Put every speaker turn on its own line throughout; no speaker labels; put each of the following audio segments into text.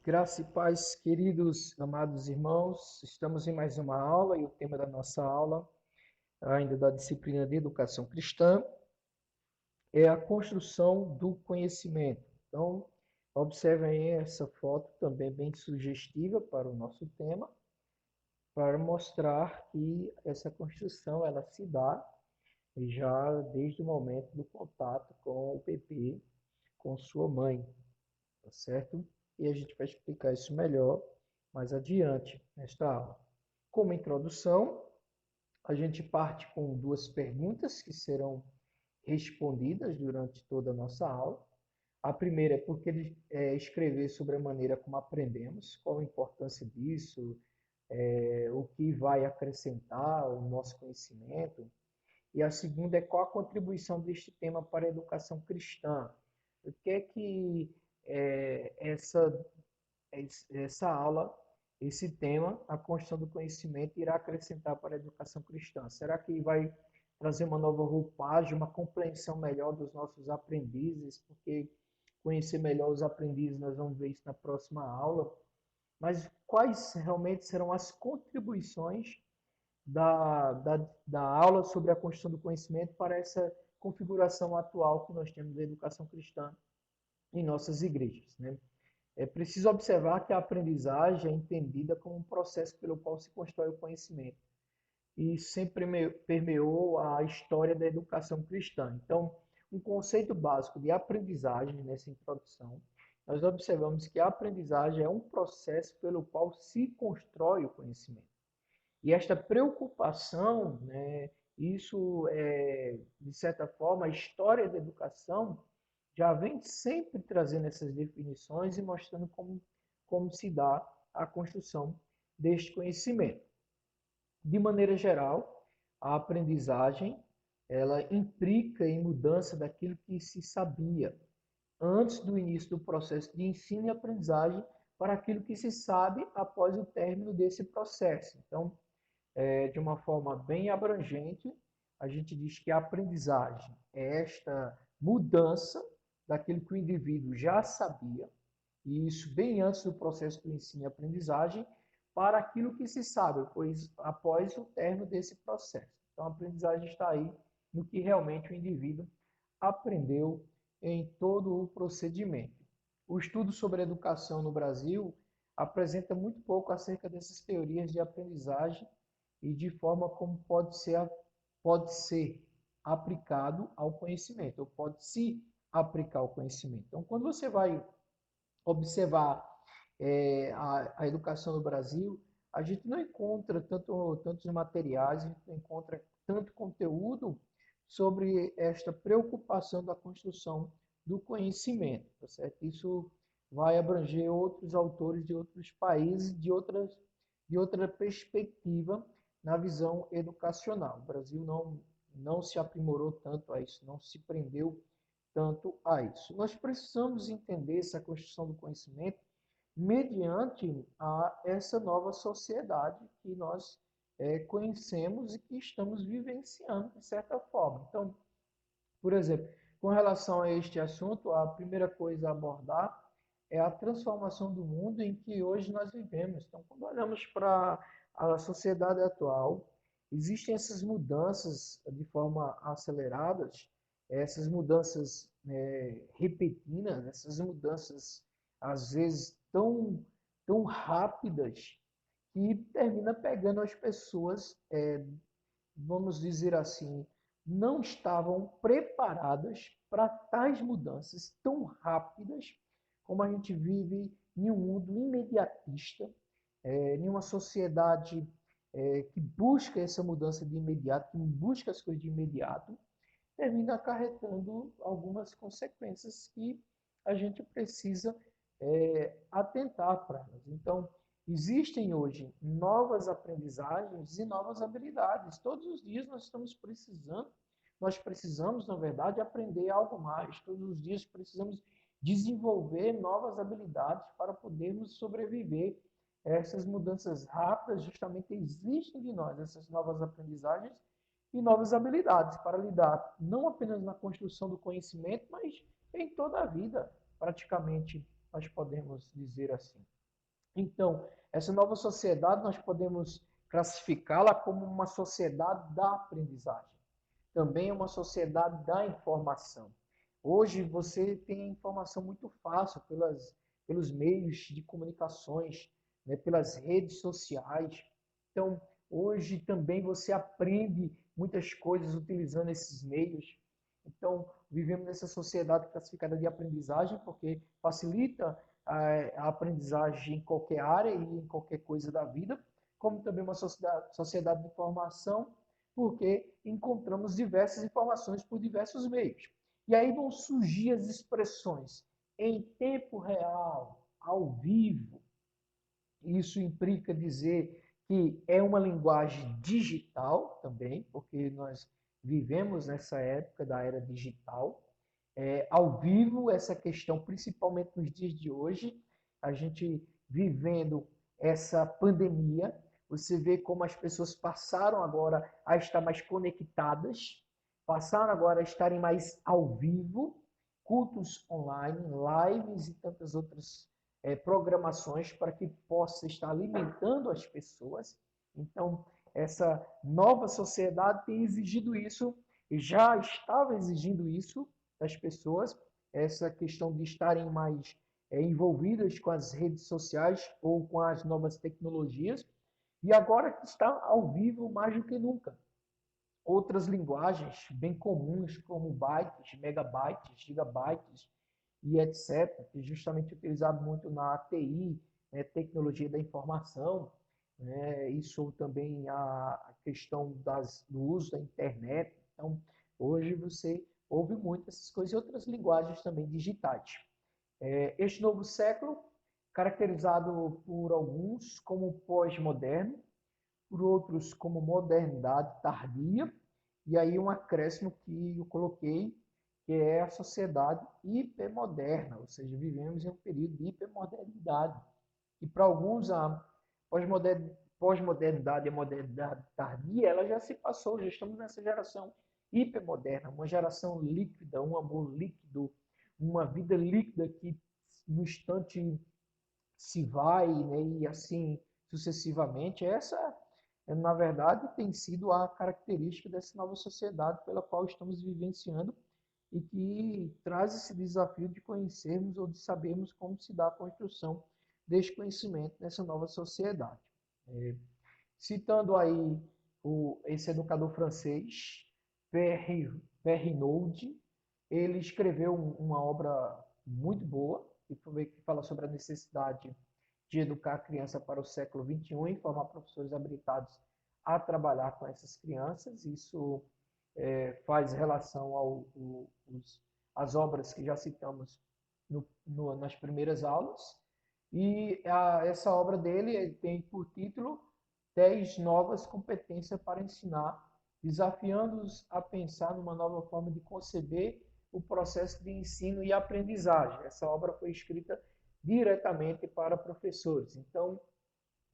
Graça e paz, queridos, amados irmãos, estamos em mais uma aula e o tema da nossa aula, ainda da disciplina de educação cristã, é a construção do conhecimento. Então, observem aí essa foto também bem sugestiva para o nosso tema, para mostrar que essa construção ela se dá já desde o momento do contato com o bebê, com sua mãe. Tá certo? E a gente vai explicar isso melhor mais adiante nesta aula. Como introdução, a gente parte com duas perguntas que serão respondidas durante toda a nossa aula. A primeira é porque ele escrever sobre a maneira como aprendemos, qual a importância disso, o que vai acrescentar ao nosso conhecimento. E a segunda é qual a contribuição deste tema para a educação cristã. O que é que essa aula, esse tema, a construção do conhecimento, irá acrescentar para a educação cristã? Será que vai trazer uma nova roupagem, uma compreensão melhor dos nossos aprendizes? Porque conhecer melhor os aprendizes, nós vamos ver isso na próxima aula. Mas quais realmente serão as contribuições da aula sobre a construção do conhecimento para essa configuração atual que nós temos da educação cristã em nossas igrejas, né? É preciso observar que a aprendizagem é entendida como um processo pelo qual se constrói o conhecimento. E isso sempre permeou a história da educação cristã. Então, um conceito básico de aprendizagem nessa introdução, nós observamos que a aprendizagem é um processo pelo qual se constrói o conhecimento. E esta preocupação, né, isso é, de certa forma, a história da educação já vem sempre trazendo essas definições e mostrando como se dá a construção deste conhecimento. De maneira geral, a aprendizagem ela implica em mudança daquilo que se sabia antes do início do processo de ensino e aprendizagem para aquilo que se sabe após o término desse processo. Então, de uma forma bem abrangente, a gente diz que a aprendizagem é esta mudança daquilo que o indivíduo já sabia, e isso bem antes do processo do ensino e aprendizagem, para aquilo que se sabe, pois após o término desse processo. Então, a aprendizagem está aí no que realmente o indivíduo aprendeu em todo o procedimento. O estudo sobre educação no Brasil apresenta muito pouco acerca dessas teorias de aprendizagem e de forma como pode ser aplicado ao conhecimento, ou pode se aplicar ao conhecimento. Então, quando você vai observar a educação no Brasil, a gente não encontra tantos materiais, a gente não encontra tanto conteúdo sobre esta preocupação da construção do conhecimento, tá certo? Isso vai abranger outros autores de outros países, de outra perspectiva na visão educacional. O Brasil não se aprimorou tanto a isso, não se prendeu tanto a isso. Nós precisamos entender essa construção do conhecimento mediante essa nova sociedade que nós conhecemos e que estamos vivenciando, de certa forma. Então, por exemplo, com relação a este assunto, a primeira coisa a abordar é a transformação do mundo em que hoje nós vivemos. Então, quando olhamos para a sociedade atual, existem essas mudanças de forma aceleradas, essas mudanças repentinas, essas mudanças às vezes tão rápidas que termina pegando as pessoas, vamos dizer assim, não estavam preparadas para tais mudanças tão rápidas como a gente vive em um mundo imediatista, em uma sociedade que busca essa mudança de imediato, que busca as coisas de imediato, termina acarretando algumas consequências que a gente precisa atentar para elas. Então, existem hoje novas aprendizagens e novas habilidades. Todos os dias nós precisamos, na verdade, aprender algo mais. Todos os dias precisamos desenvolver novas habilidades para podermos sobreviver a essas mudanças rápidas. Justamente existem de nós essas novas aprendizagens e novas habilidades para lidar não apenas na construção do conhecimento, mas em toda a vida, praticamente, nós podemos dizer assim. Então, essa nova sociedade nós podemos classificá-la como uma sociedade da aprendizagem. Também é uma sociedade da informação. Hoje você tem a informação muito fácil pelos meios de comunicações, né, pelas redes sociais. Então, hoje também você aprende muitas coisas utilizando esses meios. Então, vivemos nessa sociedade classificada de aprendizagem porque facilita a aprendizagem em qualquer área e em qualquer coisa da vida, como também uma sociedade de informação, porque encontramos diversas informações por diversos meios. E aí vão surgir as expressões em tempo real, ao vivo. Isso implica dizer que é uma linguagem digital também, porque nós vivemos nessa época da era digital. Ao vivo, essa questão, principalmente nos dias de hoje, a gente vivendo essa pandemia, você vê como as pessoas passaram agora a estar mais conectadas, passaram agora a estarem mais ao vivo, cultos online, lives e tantas outras programações para que possa estar alimentando as pessoas. Então, essa nova sociedade tem exigido isso, e já estava exigindo isso das pessoas, essa questão de estarem mais envolvidas com as redes sociais ou com as novas tecnologias, e agora está ao vivo mais do que nunca. Outras linguagens bem comuns, como bytes, megabytes, gigabytes e etc., que é justamente utilizado muito na TI, né, tecnologia da informação, né, isso também a questão do uso da internet. Então, hoje você ouve muito essas coisas e outras linguagens também digitais. Este novo século, caracterizado por alguns como pós-moderno, por outros como modernidade tardia, e aí um acréscimo que eu coloquei, que é a sociedade hipermoderna, ou seja, vivemos em um período de hipermodernidade. E para alguns a pós-modernidade e a modernidade tardia, ela já se passou, já estamos nessa geração hipermoderna, uma geração líquida, um amor líquido, uma vida líquida que no instante se vai, né, e assim sucessivamente. Essa, na verdade, tem sido a característica dessa nova sociedade pela qual estamos vivenciando e que traz esse desafio de conhecermos ou de sabermos como se dá a construção deste conhecimento nessa nova sociedade. Citando aí esse educador francês, Perrinaud, ele escreveu uma obra muito boa, que fala sobre a necessidade de educar a criança para o século XXI e formar professores habilitados a trabalhar com essas crianças. Isso faz relação às obras que já citamos nas primeiras aulas. E essa obra dele tem por título 10 novas competências para ensinar, desafiando-os a pensar numa nova forma de conceber o processo de ensino e aprendizagem. Essa obra foi escrita diretamente para professores. Então,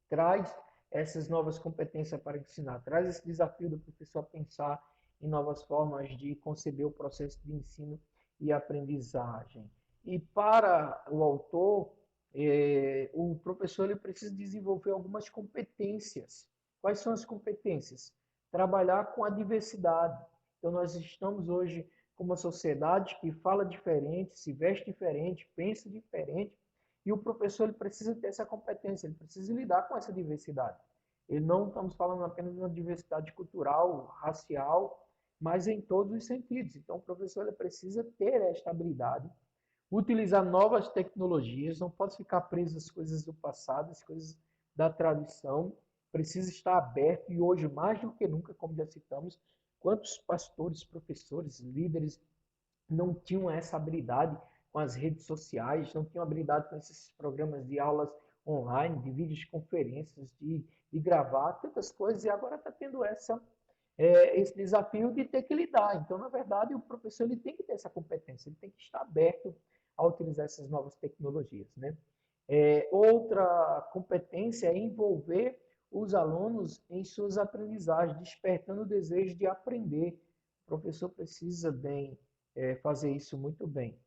traz essas novas competências para ensinar, traz esse desafio do professor a pensar em novas formas de conceber o processo de ensino e aprendizagem. E para o autor, o professor ele precisa desenvolver algumas competências. Quais são as competências? Trabalhar com a diversidade. Então, nós estamos hoje com uma sociedade que fala diferente, se veste diferente, pensa diferente, e o professor ele precisa ter essa competência, ele precisa lidar com essa diversidade. Ele não estamos falando apenas de uma diversidade cultural, racial, mas em todos os sentidos. Então, o professor ele precisa ter esta habilidade, utilizar novas tecnologias, não pode ficar preso às coisas do passado, às coisas da tradição, precisa estar aberto e hoje, mais do que nunca, como já citamos, quantos pastores, professores, líderes não tinham essa habilidade com as redes sociais, não tinham habilidade com esses programas de aulas online, de videoconferências, de gravar, tantas coisas, e agora está tendo esse desafio de ter que lidar. Então, na verdade, o professor ele tem que ter essa competência, ele tem que estar aberto a utilizar essas novas tecnologias, né? Outra competência é envolver os alunos em suas aprendizagens, despertando o desejo de aprender. O professor precisa fazer isso muito bem.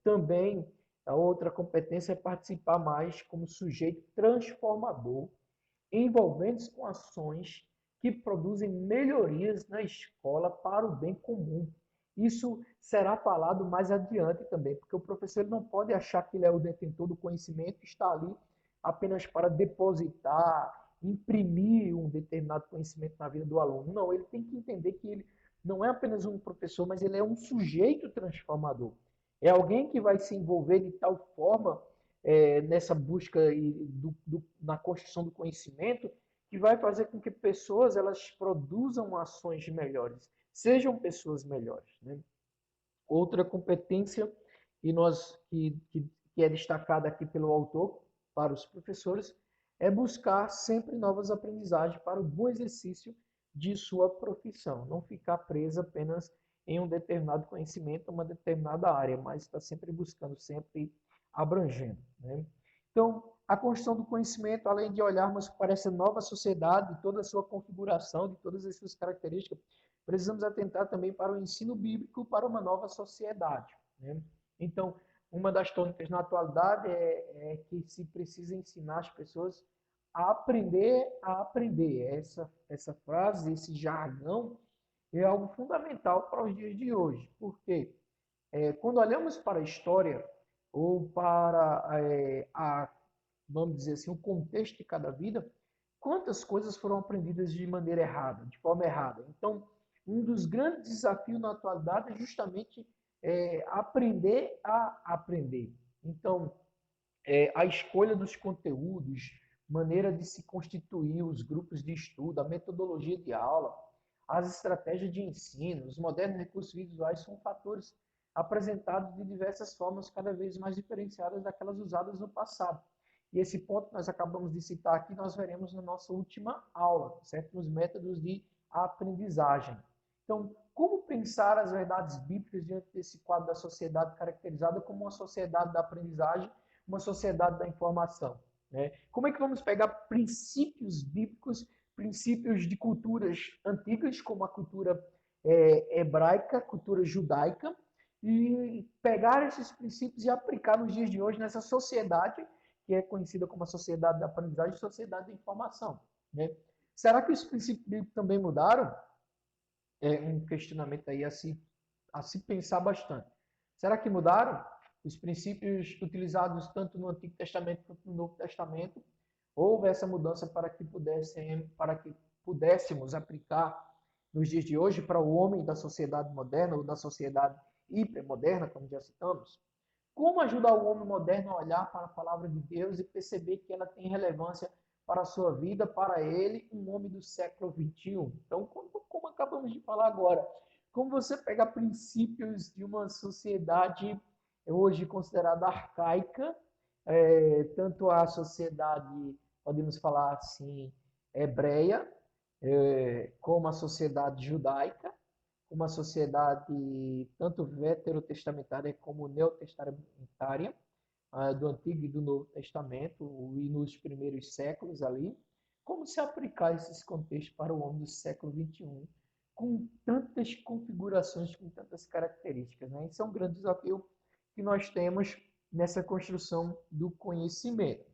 Também A outra competência é participar mais como sujeito transformador, envolvendo-se com ações que produzem melhorias na escola para o bem comum. Isso será falado mais adiante também, porque o professor ele não pode achar que ele é o detentor do conhecimento e está ali apenas para depositar, imprimir um determinado conhecimento na vida do aluno. Não, ele tem que entender que ele não é apenas um professor, mas ele é um sujeito transformador. É alguém que vai se envolver de tal forma nessa busca na construção do conhecimento que vai fazer com que pessoas elas produzam ações melhores, sejam pessoas melhores. Né? Outra competência que é destacada aqui pelo autor para os professores é buscar sempre novas aprendizagens para o bom exercício de sua profissão, não ficar preso apenas em um determinado conhecimento, uma determinada área, mas está sempre buscando, sempre abrangendo. Né? Então, a construção do conhecimento, além de olharmos para essa nova sociedade, de toda a sua configuração, de todas as suas características, precisamos atentar também para o ensino bíblico para uma nova sociedade. Né? Então, uma das tônicas na atualidade é que se precisa ensinar as pessoas a aprender a aprender. Essa frase, esse jargão, é algo fundamental para os dias de hoje. Porque quando olhamos para a história ou para vamos dizer assim, o contexto de cada vida, quantas coisas foram aprendidas de maneira errada, de forma errada. Então, um dos grandes desafios na atualidade é justamente aprender a aprender. Então, a escolha dos conteúdos, maneira de se constituir os grupos de estudo, a metodologia de aula, as estratégias de ensino, os modernos recursos visuais são fatores apresentados de diversas formas cada vez mais diferenciadas daquelas usadas no passado. E esse ponto que nós acabamos de citar aqui, nós veremos na nossa última aula, certo? Nos métodos de aprendizagem. Então, como pensar as verdades bíblicas diante desse quadro da sociedade caracterizada como uma sociedade da aprendizagem, uma sociedade da informação? Né? Como é que vamos pegar princípios bíblicos, princípios de culturas antigas, como a cultura hebraica, cultura judaica, e pegar esses princípios e aplicar nos dias de hoje nessa sociedade que é conhecida como a sociedade da aprendizagem e sociedade da informação. Né? Será que os princípios bíblicos também mudaram? É um questionamento aí a se pensar bastante. Será que mudaram? Os princípios utilizados tanto no Antigo Testamento quanto no Novo Testamento, houve essa mudança para que pudéssemos aplicar nos dias de hoje para o homem da sociedade moderna ou da sociedade hipermoderna, como já citamos? Como ajudar o homem moderno a olhar para a palavra de Deus e perceber que ela tem relevância para a sua vida, para ele, um homem do século XXI? Então, como acabamos de falar agora, como você pega princípios de uma sociedade hoje considerada arcaica, tanto a sociedade, podemos falar assim, hebreia, como a sociedade judaica, uma sociedade tanto veterotestamentária como neotestamentária, do Antigo e do Novo Testamento, e nos primeiros séculos ali, como se aplicar esses contextos para o homem do século XXI, com tantas configurações, com tantas características. Né? Isso é um grande desafio que nós temos nessa construção do conhecimento.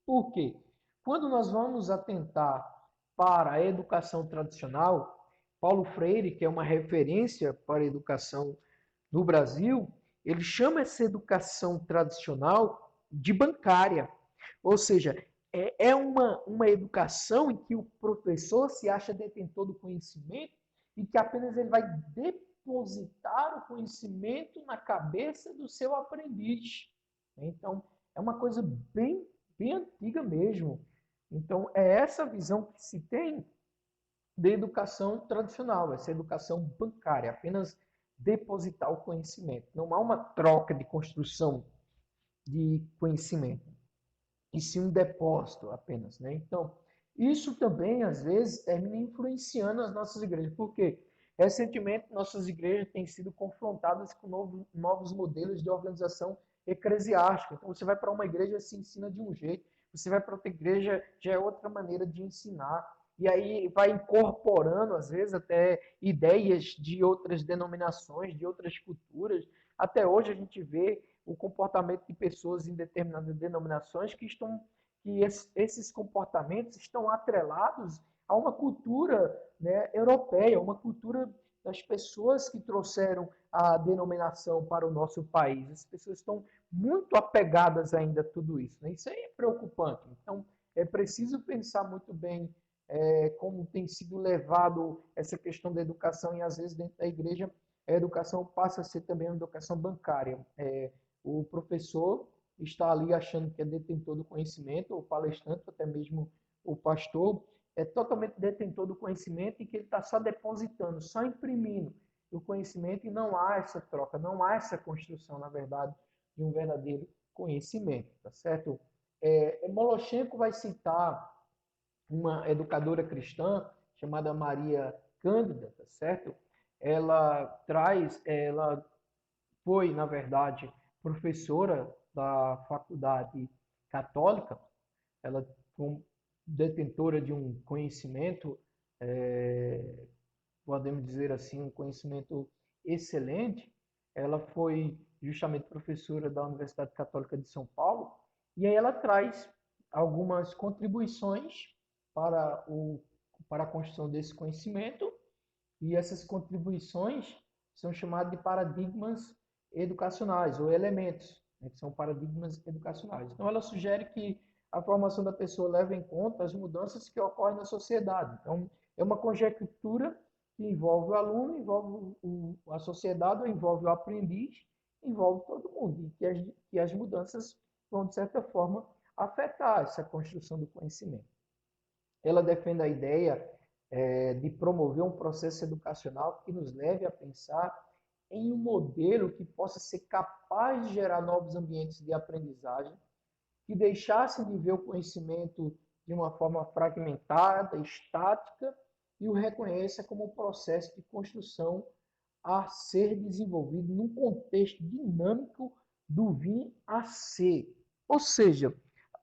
Por quê? Quando nós vamos atentar para a educação tradicional, Paulo Freire, que é uma referência para a educação no Brasil, ele chama essa educação tradicional de bancária. Ou seja, é uma educação em que o professor se acha detentor do conhecimento e que apenas ele vai depositar o conhecimento na cabeça do seu aprendiz. Então, é uma coisa bem antiga mesmo. Então, é essa visão que se tem de educação tradicional, essa educação bancária, apenas depositar o conhecimento. Não há uma troca de construção de conhecimento, e sim um depósito apenas. Né? Então, isso também, às vezes, termina influenciando as nossas igrejas. Por quê? Recentemente, nossas igrejas têm sido confrontadas com novos modelos de organização eclesiástica. Então, você vai para uma igreja, se ensina de um jeito, você vai para outra igreja, já é outra maneira de ensinar. E aí vai incorporando, às vezes, até ideias de outras denominações, de outras culturas. Até hoje a gente vê o comportamento de pessoas em determinadas denominações esses comportamentos estão atrelados a uma cultura, né, europeia, uma cultura das pessoas que trouxeram a denominação para o nosso país. As pessoas estão muito apegadas ainda a tudo isso, né? Isso aí é preocupante. Então, é preciso pensar muito bem como tem sido levado essa questão da educação e, às vezes, dentro da igreja, a educação passa a ser também uma educação bancária. O professor está ali achando que é detentor do conhecimento, o palestrante, até mesmo o pastor, é totalmente detentor do conhecimento e que ele está só depositando, só imprimindo o conhecimento e não há essa troca, não há essa construção, na verdade, de um verdadeiro conhecimento, tá certo? Moloshenko vai citar uma educadora cristã chamada Maria Cândida, tá certo? Ela foi, na verdade, professora da faculdade católica, ela foi detentora de um conhecimento, podemos dizer assim, um conhecimento excelente. Ela foi justamente professora da Universidade Católica de São Paulo, e aí ela traz algumas contribuições para, para a construção desse conhecimento, e essas contribuições são chamadas de paradigmas educacionais, ou elementos, né, que são paradigmas educacionais. Então, ela sugere que a formação da pessoa leva em conta as mudanças que ocorrem na sociedade. Então, é uma conjectura que envolve o aluno, envolve a sociedade, envolve o aprendiz, envolve todo mundo, e que as mudanças vão, de certa forma, afetar essa construção do conhecimento. Ela defende a ideia de promover um processo educacional que nos leve a pensar em um modelo que possa ser capaz de gerar novos ambientes de aprendizagem, que deixassem de ver o conhecimento de uma forma fragmentada, estática, e o reconheça como um processo de construção a ser desenvolvido num contexto dinâmico do vir a ser. Ou seja,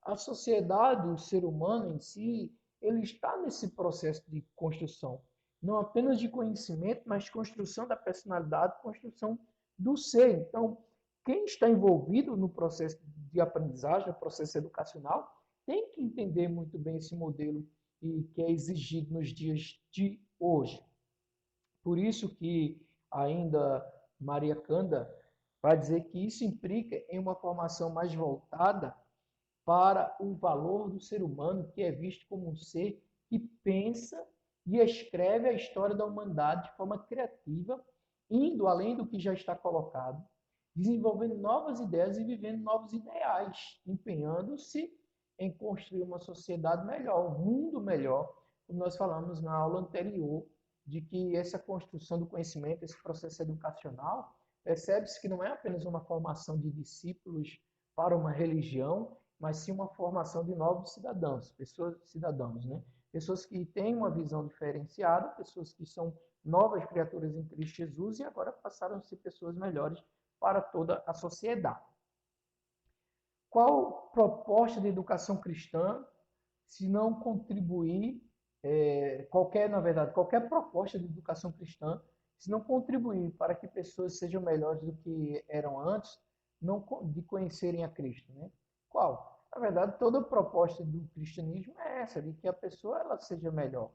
a sociedade, o ser humano em si, ele está nesse processo de construção, não apenas de conhecimento, mas de construção da personalidade, construção do ser. Então, quem está envolvido no processo de aprendizagem, no processo educacional, tem que entender muito bem esse modelo e que é exigido nos dias de hoje. Por isso que ainda Maria Cândida vai dizer que isso implica em uma formação mais voltada para o valor do ser humano, que é visto como um ser que pensa e escreve a história da humanidade de forma criativa, indo além do que já está colocado, desenvolvendo novas ideias e vivendo novos ideais, empenhando-se em construir uma sociedade melhor, um mundo melhor, como nós falamos na aula anterior, de que essa construção do conhecimento, esse processo educacional, percebe-se que não é apenas uma formação de discípulos para uma religião, mas sim uma formação de novos cidadãos, cidadãos, né? Pessoas que têm uma visão diferenciada, pessoas que são novas criaturas em Cristo Jesus e agora passaram a ser pessoas melhores para toda a sociedade. Qual proposta de educação cristã, se não contribuir, na verdade, qualquer proposta de educação cristã, se não contribuir para que pessoas sejam melhores do que eram antes, não de conhecerem a Cristo, né? Qual? Na verdade, toda proposta do cristianismo é essa, de que a pessoa ela seja melhor,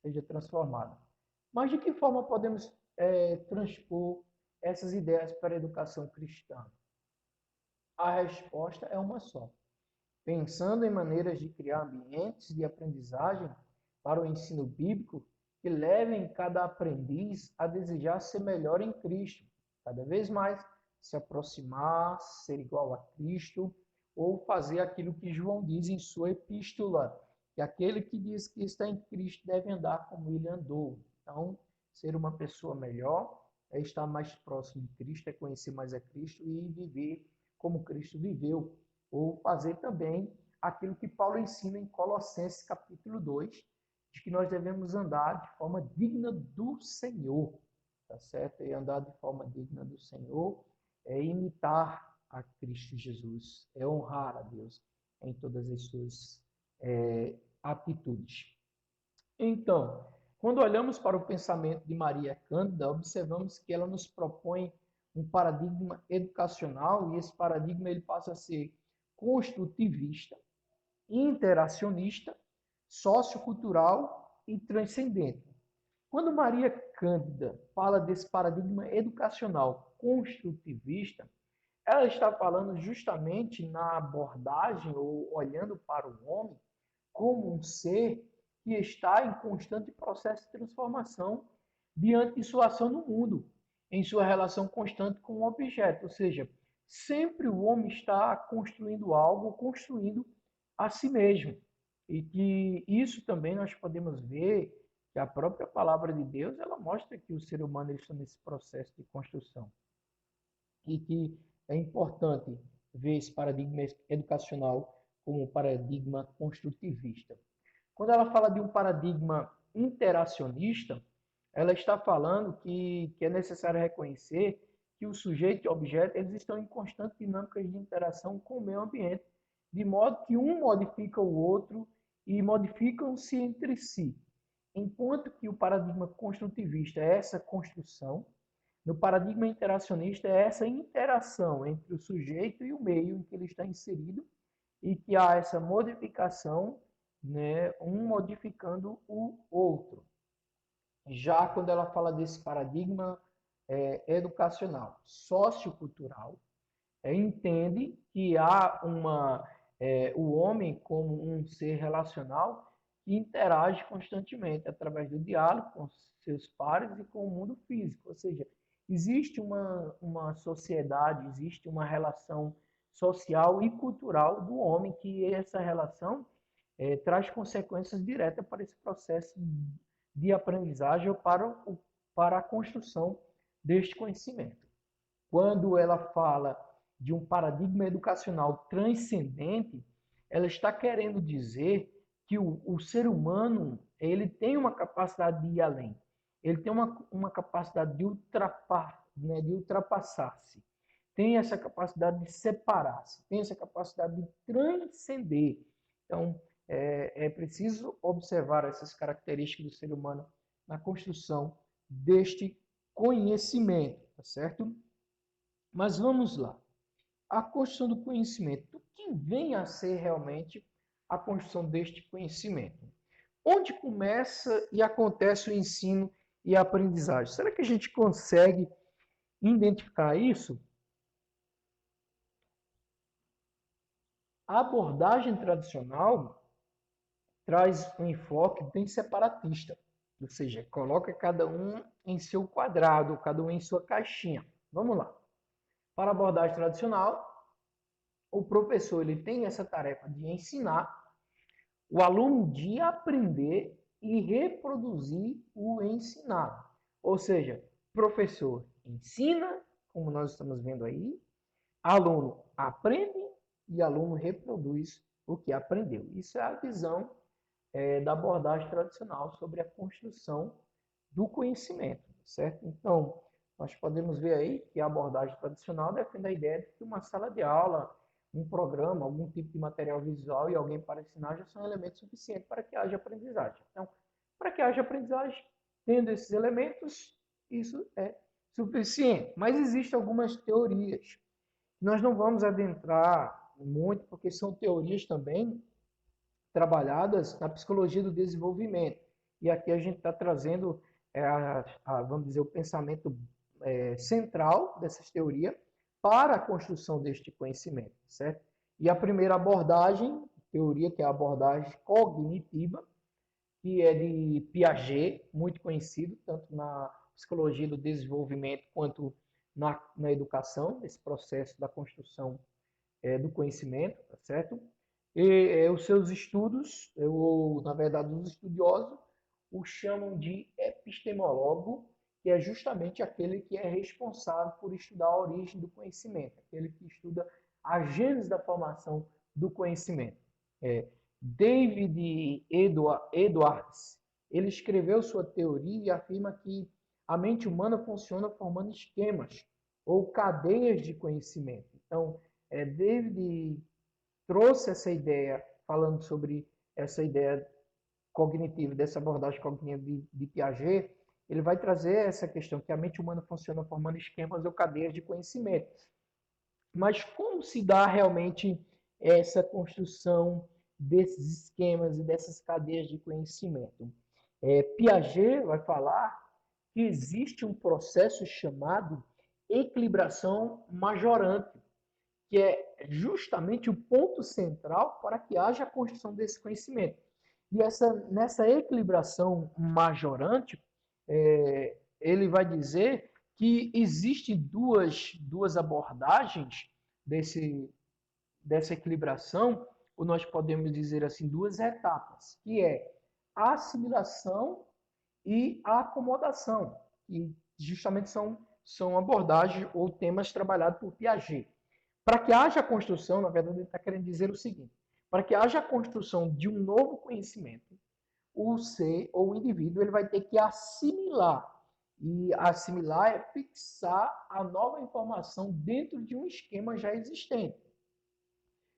seja transformada. Mas de que forma podemos transpor essas ideias para a educação cristã? A resposta é uma só. Pensando em maneiras de criar ambientes de aprendizagem para o ensino bíblico que levem cada aprendiz a desejar ser melhor em Cristo, cada vez mais se aproximar, ser igual a Cristo, ou fazer aquilo que João diz em sua epístola, que aquele que diz que está em Cristo deve andar como ele andou. Então, ser uma pessoa melhor é estar mais próximo de Cristo, é conhecer mais a Cristo e viver como Cristo viveu, ou fazer também aquilo que Paulo ensina em Colossenses capítulo 2, de que nós devemos andar de forma digna do Senhor, tá certo? E andar de forma digna do Senhor é imitar a Cristo Jesus, é honrar a Deus em todas as suas atitudes. Então, quando olhamos para o pensamento de Maria Cândida, observamos que ela nos propõe um paradigma educacional, e esse paradigma ele passa a ser construtivista, interacionista, sociocultural e transcendente. Quando Maria Cândida fala desse paradigma educacional construtivista, ela está falando justamente na abordagem ou olhando para o homem como um ser que está em constante processo de transformação diante de sua ação no mundo, em sua relação constante com o objeto. Ou seja, sempre o homem está construindo algo, construindo a si mesmo. E que isso também nós podemos ver que a própria palavra de Deus, ela mostra que o ser humano está nesse processo de construção. E que é importante ver esse paradigma educacional como um paradigma construtivista. Quando ela fala de um paradigma interacionista, ela está falando que é necessário reconhecer que o sujeito e o objeto eles estão em constante dinâmica de interação com o meio ambiente, de modo que um modifica o outro e modificam-se entre si. Enquanto que o paradigma construtivista é essa construção, no paradigma interacionista é essa interação entre o sujeito e o meio em que ele está inserido e que há essa modificação, né, um modificando o outro. Já quando ela fala desse paradigma educacional, sociocultural, entende que há o homem como um ser relacional que interage constantemente através do diálogo com seus pares e com o mundo físico. Ou seja, existe uma sociedade, existe uma relação social e cultural do homem que essa relação traz consequências diretas para esse processo de aprendizagem ou para a construção deste conhecimento. Quando ela fala de um paradigma educacional transcendente, ela está querendo dizer que o ser humano ele tem uma capacidade de ir além, ele tem uma capacidade de ultrapassar-se, tem essa capacidade de separar-se, tem essa capacidade de transcender. Então, é preciso observar essas características do ser humano na construção deste conhecimento, tá certo? Mas vamos lá. A construção do conhecimento. O que vem a ser realmente a construção deste conhecimento? Onde começa e acontece o ensino e a aprendizagem? Será que a gente consegue identificar isso? A abordagem tradicional traz um enfoque bem separatista, ou seja, coloca cada um em seu quadrado, cada um em sua caixinha. Vamos lá. Para a abordagem tradicional, o professor ele tem essa tarefa de ensinar, o aluno de aprender e reproduzir o ensinado. Ou seja, professor ensina, como nós estamos vendo aí, aluno aprende e aluno reproduz o que aprendeu. Isso é a visão da abordagem tradicional sobre a construção do conhecimento, certo? Então, nós podemos ver aí que a abordagem tradicional defende a ideia de que uma sala de aula, um programa, algum tipo de material visual e alguém para ensinar já são elementos suficientes para que haja aprendizagem. Então, para que haja aprendizagem, tendo esses elementos, isso é suficiente. Mas existem algumas teorias. Nós não vamos adentrar muito, porque são teorias também trabalhadas na psicologia do desenvolvimento. E aqui a gente está trazendo, vamos dizer, o pensamento central dessas teorias para a construção deste conhecimento, certo? E a primeira abordagem, teoria, que é a abordagem cognitiva, que é de Piaget, muito conhecido, tanto na psicologia do desenvolvimento quanto na educação, esse processo da construção do conhecimento, tá certo? E os seus estudos, ou na verdade os estudiosos, o chamam de epistemólogo, que é justamente aquele que é responsável por estudar a origem do conhecimento, aquele que estuda a gênese da formação do conhecimento. David Edwards, ele escreveu sua teoria e afirma que a mente humana funciona formando esquemas ou cadeias de conhecimento. Então, David trouxe essa ideia, falando sobre essa ideia cognitiva, dessa abordagem cognitiva de Piaget, ele vai trazer essa questão que a mente humana funciona formando esquemas ou cadeias de conhecimento. Mas como se dá realmente essa construção desses esquemas e dessas cadeias de conhecimento? Piaget vai falar que existe um processo chamado equilibração majorante, que é justamente o ponto central para que haja a construção desse conhecimento. E nessa equilibração majorante, ele vai dizer que existem duas abordagens dessa equilibração, ou nós podemos dizer assim, duas etapas, que é a assimilação e a acomodação, e justamente são abordagens ou temas trabalhados por Piaget. Para que haja a construção, na verdade, ele está querendo dizer o seguinte: para que haja a construção de um novo conhecimento, o ser ou o indivíduo ele vai ter que assimilar. E assimilar é fixar a nova informação dentro de um esquema já existente.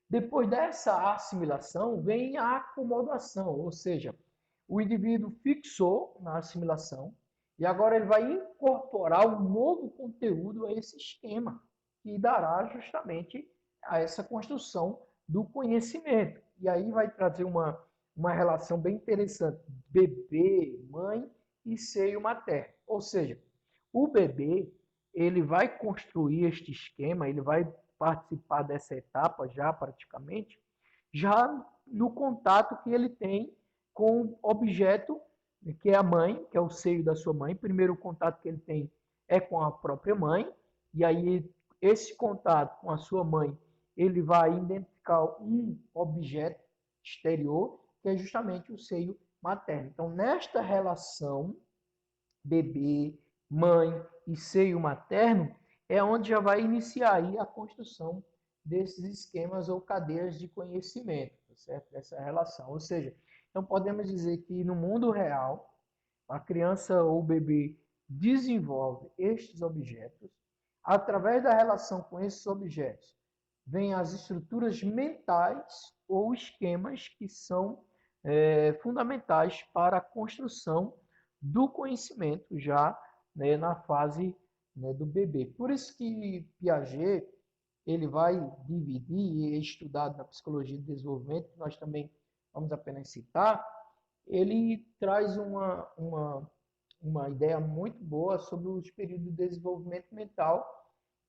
Depois dessa assimilação, vem a acomodação, ou seja, o indivíduo fixou na assimilação e agora ele vai incorporar um novo conteúdo a esse esquema, que dará justamente a essa construção do conhecimento. E aí vai trazer uma relação bem interessante: bebê, mãe e seio materno. Ou seja, o bebê ele vai construir este esquema, ele vai participar dessa etapa já praticamente, já no contato que ele tem com o objeto, que é a mãe, que é o seio da sua mãe. Primeiro, o contato que ele tem é com a própria mãe, e aí esse contato com a sua mãe, ele vai identificar um objeto exterior, que é justamente o seio materno. Então, nesta relação bebê, mãe e seio materno, é onde já vai iniciar aí a construção desses esquemas ou cadeias de conhecimento, certo? Dessa relação. Ou seja, então podemos dizer que no mundo real, a criança ou o bebê desenvolve estes objetos, através da relação com esses objetos, vêm as estruturas mentais ou esquemas que são fundamentais para a construção do conhecimento já, né, na fase, né, do bebê. Por isso que Piaget ele vai dividir, e é estudado na psicologia do desenvolvimento, que nós também vamos apenas citar, ele traz uma ideia muito boa sobre os períodos de desenvolvimento mental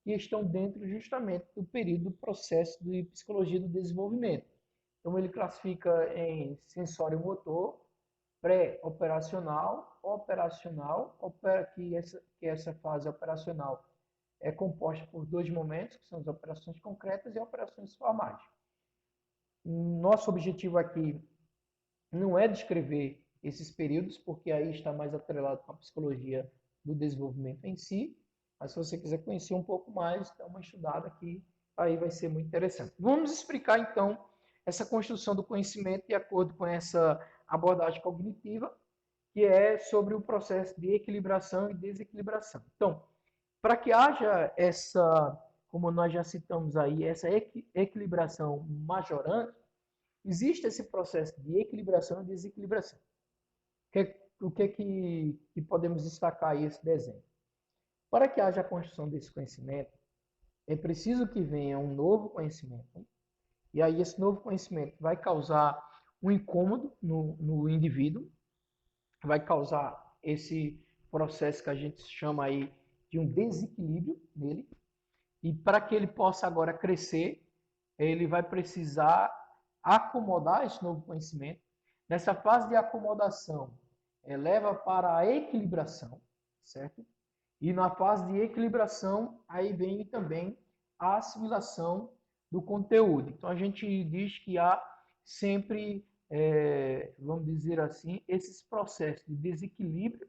que estão dentro justamente do período do processo de psicologia do desenvolvimento. Então ele classifica em sensório-motor, pré-operacional, operacional, que essa fase operacional é composta por dois momentos, que são as operações concretas e operações formais. Nosso objetivo aqui não é descrever esses períodos, porque aí está mais atrelado com a psicologia do desenvolvimento em si, mas se você quiser conhecer um pouco mais, dá uma estudada aqui, aí vai ser muito interessante. Vamos explicar então essa construção do conhecimento de acordo com essa abordagem cognitiva, que é sobre o processo de equilibração e desequilibração. Então, para que haja essa, como nós já citamos aí, essa equilibração majorante, existe esse processo de equilibração e desequilibração. O que podemos destacar aí esse desenho? Para que haja a construção desse conhecimento, é preciso que venha um novo conhecimento, e aí esse novo conhecimento vai causar um incômodo no indivíduo, vai causar esse processo que a gente chama aí de um desequilíbrio nele, e para que ele possa agora crescer, ele vai precisar acomodar esse novo conhecimento. Nessa fase de acomodação, leva para a equilibração, certo? E na fase de equilibração, aí vem também a assimilação do conteúdo. Então a gente diz que há sempre, vamos dizer assim, esses processos de desequilíbrio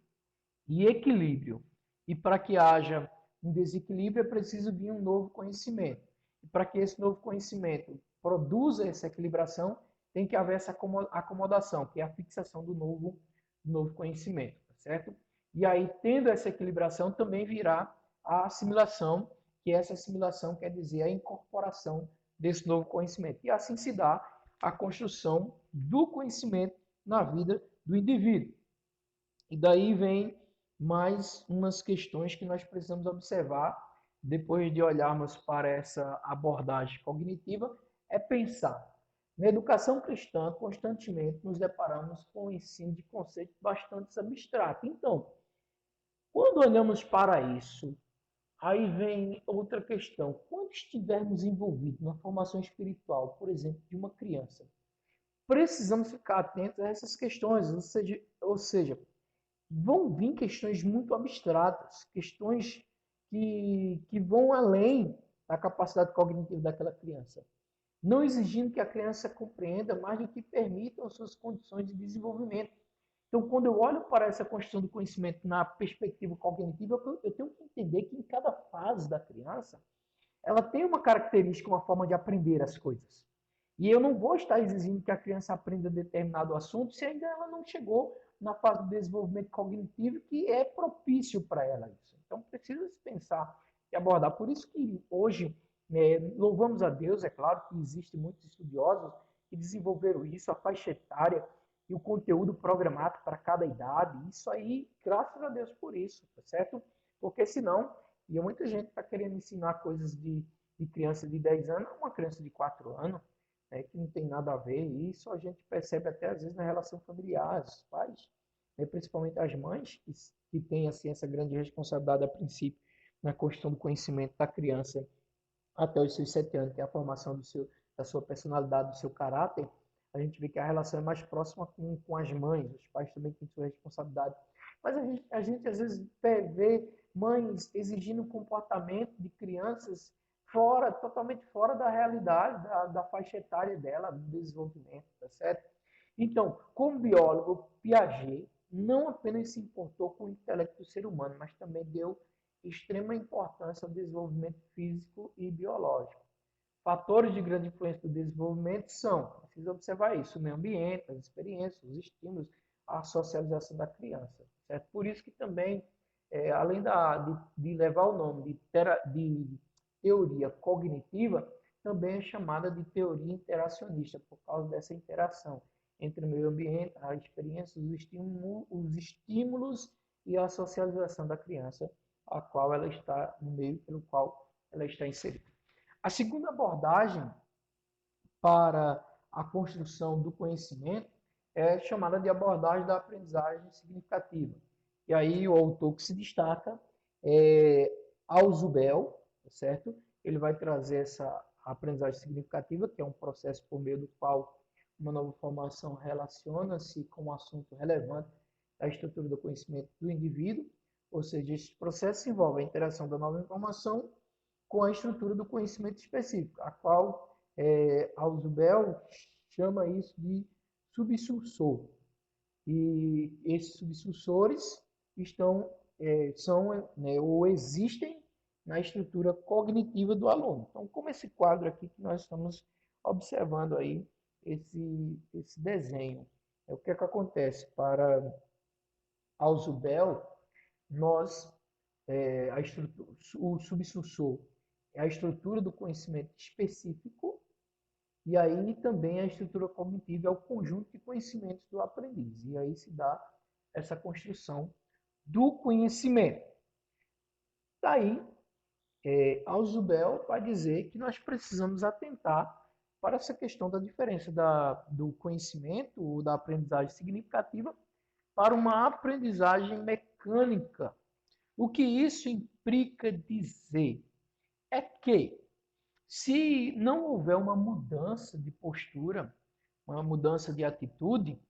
e equilíbrio. E para que haja um desequilíbrio, é preciso vir um novo conhecimento. E para que esse novo conhecimento produza essa equilibração, tem que haver essa acomodação, que é a fixação do novo conhecimento, tá certo? E aí, tendo essa equilibração, também virá a assimilação, que essa assimilação quer dizer a incorporação desse novo conhecimento. E assim se dá a construção do conhecimento na vida do indivíduo. E daí vem mas umas questões que nós precisamos observar depois de olharmos para essa abordagem cognitiva é pensar. Na educação cristã, constantemente nos deparamos com o ensino de conceitos bastante abstratos. Então, quando olhamos para isso, aí vem outra questão. Quando estivermos envolvidos na formação espiritual, por exemplo, de uma criança, precisamos ficar atentos a essas questões, ou seja, vão vir questões muito abstratas, questões que vão além da capacidade cognitiva daquela criança, não exigindo que a criança compreenda mais do que permitam as suas condições de desenvolvimento. Então, quando eu olho para essa construção do conhecimento na perspectiva cognitiva, eu tenho que entender que em cada fase da criança, ela tem uma característica, uma forma de aprender as coisas. E eu não vou estar exigindo que a criança aprenda determinado assunto se ainda ela não chegou na fase do desenvolvimento cognitivo que é propício para ela isso. Então precisa se pensar e abordar. Por isso que hoje louvamos a Deus, é claro que existem muitos estudiosos que desenvolveram isso, a faixa etária e o conteúdo programado para cada idade. Isso aí, graças a Deus por isso, tá certo? Porque senão, e muita gente está querendo ensinar coisas de criança de 10 anos a uma criança de 4 anos, que não tem nada a ver. E isso a gente percebe até às vezes na relação familiar, os pais, principalmente as mães, que têm assim, essa grande responsabilidade a princípio na construção do conhecimento da criança até os seus 7 anos, que é a formação da sua personalidade, do seu caráter. A gente vê que a relação é mais próxima com as mães, os pais também têm sua responsabilidade. Mas a gente às vezes vê mães exigindo um comportamento de crianças fora, totalmente fora da realidade, da faixa etária dela, do desenvolvimento, tá certo? Então, como biólogo, Piaget não apenas se importou com o intelecto do ser humano, mas também deu extrema importância ao desenvolvimento físico e biológico. Fatores de grande influência do desenvolvimento são, precisa observar isso, o meio ambiente, as experiências, os estímulos, a socialização da criança. Certo? Por isso que também, além de levar o nome de teoria cognitiva, também é chamada de teoria interacionista, por causa dessa interação entre o meio ambiente, a experiência, os estímulos e a socialização da criança, a qual ela está no meio pelo qual ela está inserida. A segunda abordagem para a construção do conhecimento é chamada de abordagem da aprendizagem significativa. E aí o autor que se destaca é Ausubel, certo? Ele vai trazer essa aprendizagem significativa, que é um processo por meio do qual uma nova formação relaciona-se com um assunto relevante da estrutura do conhecimento do indivíduo, ou seja, esse processo envolve a interação da nova informação com a estrutura do conhecimento específico, a qual Ausubel chama isso de subsursor. E esses subsursores são ou existem na estrutura cognitiva do aluno. Então, como esse quadro aqui que nós estamos observando aí, esse desenho. O que é que acontece? Para Ausubel, nós, o subsursor é a estrutura do conhecimento específico, e aí também a estrutura cognitiva é o conjunto de conhecimentos do aprendiz. E aí se dá essa construção do conhecimento. Daí, Ausubel vai dizer que nós precisamos atentar para essa questão da diferença do conhecimento ou da aprendizagem significativa para uma aprendizagem mecânica. O que isso implica dizer é que, se não houver uma mudança de postura, uma mudança de atitude,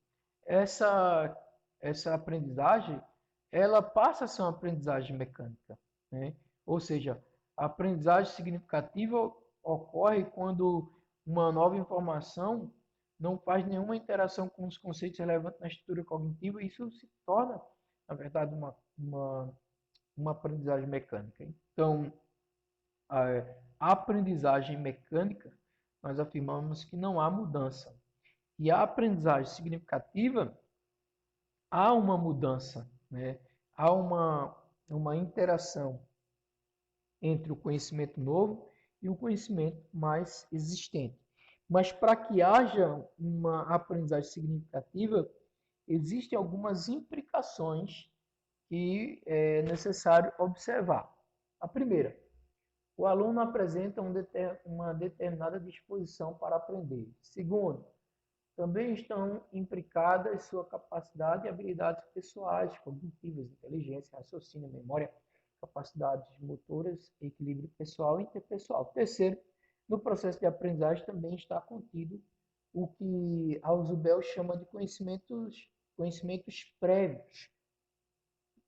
essa, essa aprendizagem ela passa a ser uma aprendizagem mecânica, né? Ou seja, a aprendizagem significativa ocorre quando uma nova informação não faz nenhuma interação com os conceitos relevantes na estrutura cognitiva, e isso se torna, na verdade, uma aprendizagem mecânica. Então, a aprendizagem mecânica, nós afirmamos que não há mudança. E a aprendizagem significativa, há uma mudança, né? Há uma interação entre o conhecimento novo e o conhecimento mais existente. Mas para que haja uma aprendizagem significativa, existem algumas implicações que é necessário observar. A primeira, o aluno apresenta uma determinada disposição para aprender. Segundo, também estão implicadas sua capacidade e habilidades pessoais, cognitivas, inteligência, raciocínio, memória, capacidades motoras, equilíbrio pessoal e interpessoal. Terceiro, no processo de aprendizagem também está contido o que Ausubel chama de conhecimentos prévios.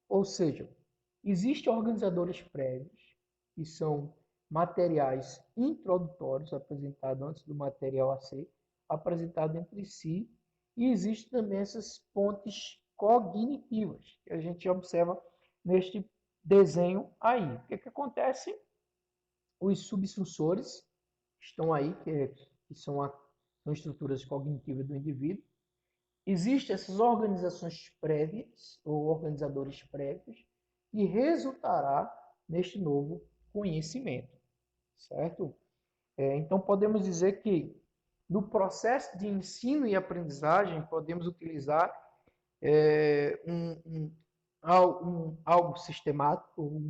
Ou seja, existem organizadores prévios, que são materiais introdutórios apresentados antes do material a ser apresentado entre si, e existem também essas pontes cognitivas, que a gente observa neste desenho aí. O que acontece? Os subsussores estão aí, que são estruturas cognitivas do indivíduo. Existem essas organizações prévias, ou organizadores prévios, e resultará neste novo conhecimento, certo? Então, podemos dizer que no processo de ensino e aprendizagem, podemos utilizar algo sistemático,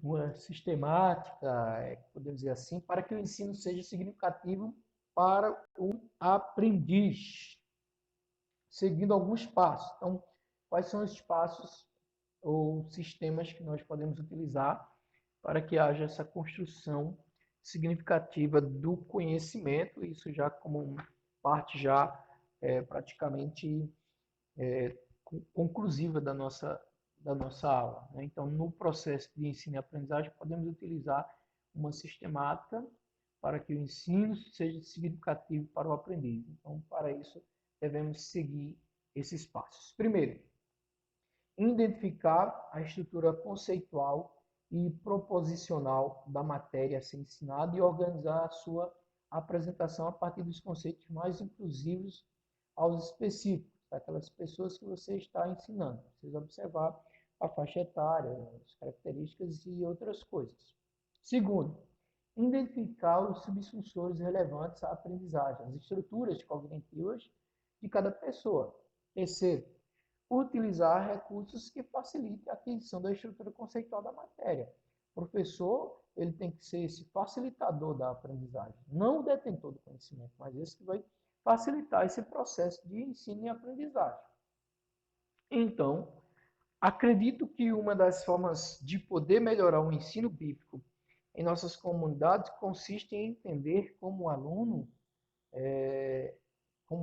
uma sistemática, podemos dizer assim, para que o ensino seja significativo para o aprendiz, seguindo alguns passos. Então, quais são os passos ou sistemas que nós podemos utilizar para que haja essa construção significativa do conhecimento, isso já como parte já praticamente conclusiva da nossa aula, né? Então, no processo de ensino e aprendizagem, podemos utilizar uma sistemática para que o ensino seja significativo para o aprendiz. Então, para isso, devemos seguir esses passos. Primeiro, identificar a estrutura conceitual e proposicional da matéria a ser ensinada e organizar a sua apresentação a partir dos conceitos mais inclusivos aos específicos, daquelas pessoas que você está ensinando. Precisa observar a faixa etária, as características e outras coisas. Segundo, identificar os subfunções relevantes à aprendizagem, as estruturas cognitivas de cada pessoa. Terceiro, utilizar recursos que facilitem a aquisição da estrutura conceitual da matéria. O professor, ele tem que ser esse facilitador da aprendizagem, não o detentor do conhecimento, mas esse que vai facilitar esse processo de ensino e aprendizagem. Então, acredito que uma das formas de poder melhorar o ensino bíblico em nossas comunidades consiste em entender como o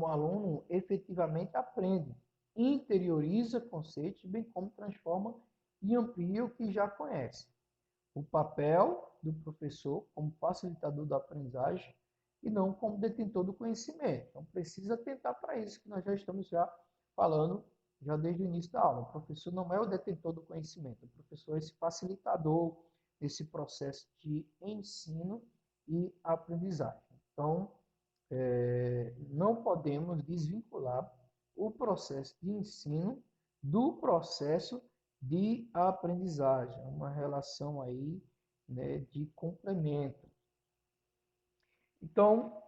aluno efetivamente aprende, interioriza conceitos, bem como transforma e amplia o que já conhece. O papel do professor como facilitador da aprendizagem e não como detentor do conhecimento. Então, precisa atentar para isso, que nós já estamos falando já desde o início da aula. O professor não é o detentor do conhecimento, o professor é esse facilitador desse processo de ensino e aprendizagem. Então, não podemos desvincular o processo de ensino do processo de aprendizagem, uma relação aí, né, de complemento. Então,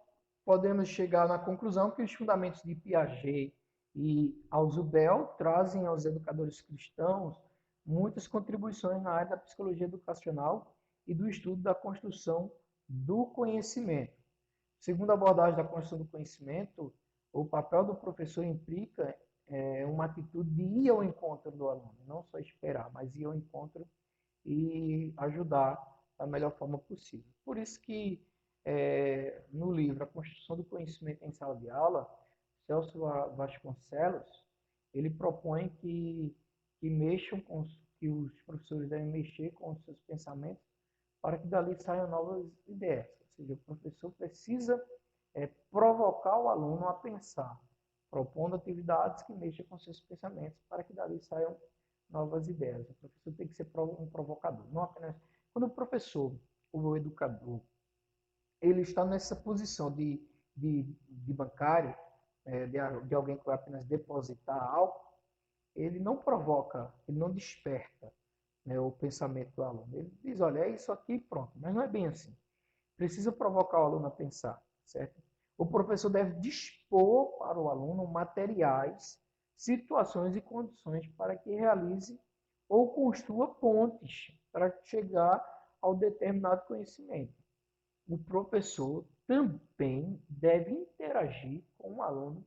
podemos chegar na conclusão que os fundamentos de Piaget e Ausubel trazem aos educadores cristãos muitas contribuições na área da psicologia educacional e do estudo da construção do conhecimento. Segundo a abordagem da construção do conhecimento, o papel do professor implica uma atitude de ir ao encontro do aluno, não só esperar, mas ir ao encontro e ajudar da melhor forma possível. Por isso que no livro A Construção do Conhecimento em Sala de Aula, Celso Vasconcelos, ele propõe que os professores devem mexer com os seus pensamentos para que dali saiam novas ideias. Ou seja, o professor precisa provocar o aluno a pensar, propondo atividades que mexam com seus pensamentos para que dali saiam novas ideias. O professor tem que ser um provocador. Não apenas quando o professor, o educador, ele está nessa posição de bancário, de alguém que vai apenas depositar algo, ele não provoca, ele não desperta, né, o pensamento do aluno. Ele diz, olha, é isso aqui, pronto. Mas não é bem assim. Precisa provocar o aluno a pensar, certo? O professor deve dispor para o aluno materiais situações e condições para que realize ou construa pontes para chegar ao determinado conhecimento. O professor também deve interagir com o aluno,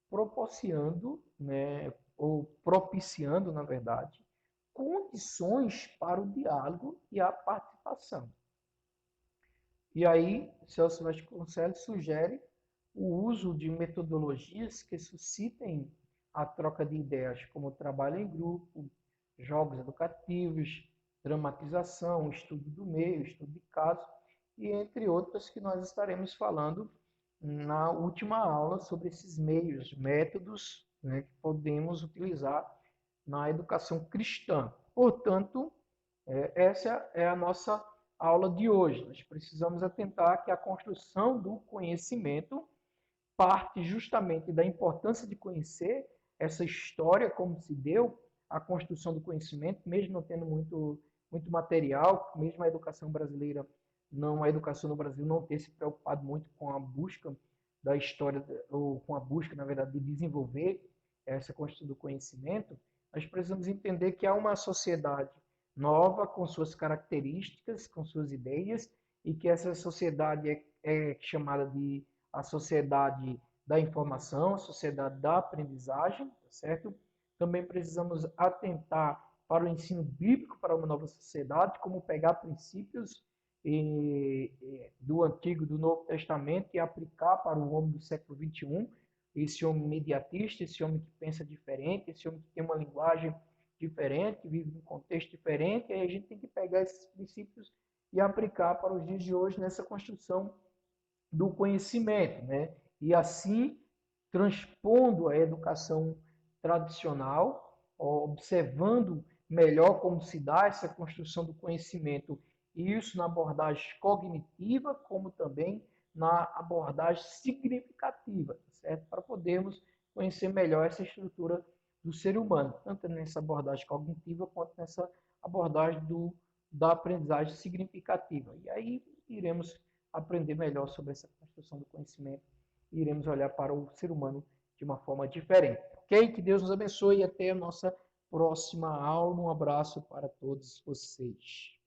proporcionando, né, ou propiciando, na verdade, condições para o diálogo e a participação. E aí, Celso Vasconcelos sugere o uso de metodologias que suscitem a troca de ideias, como trabalho em grupo, jogos educativos, dramatização, estudo do meio, estudo de caso, e entre outras que nós estaremos falando na última aula sobre esses meios, métodos, né, que podemos utilizar na educação cristã. Portanto, essa é a nossa aula de hoje. Nós precisamos atentar que a construção do conhecimento parte justamente da importância de conhecer essa história, como se deu a construção do conhecimento, mesmo não tendo muito material, mesmo a educação brasileira, não, a educação no Brasil não ter se preocupado muito com a busca da história, ou com a busca, na verdade, de desenvolver essa construção do conhecimento, nós precisamos entender que há uma sociedade nova, com suas características, com suas ideias, e que essa sociedade é chamada de a sociedade da informação, a sociedade da aprendizagem, tá certo? Também precisamos atentar para o ensino bíblico para uma nova sociedade, como pegar princípios do Antigo e do Novo Testamento e aplicar para o homem do século XXI, esse homem mediatista, esse homem que pensa diferente, esse homem que tem uma linguagem diferente, que vive num contexto diferente, e aí a gente tem que pegar esses princípios e aplicar para os dias de hoje nessa construção do conhecimento, né? E assim, transpondo a educação tradicional, observando melhor como se dá essa construção do conhecimento, e isso na abordagem cognitiva, como também na abordagem significativa, certo? Para podermos conhecer melhor essa estrutura do ser humano, tanto nessa abordagem cognitiva quanto nessa abordagem da aprendizagem significativa. E aí iremos aprender melhor sobre essa construção do conhecimento e iremos olhar para o ser humano de uma forma diferente. Ok? Que Deus nos abençoe e até a nossa próxima aula. Um abraço para todos vocês.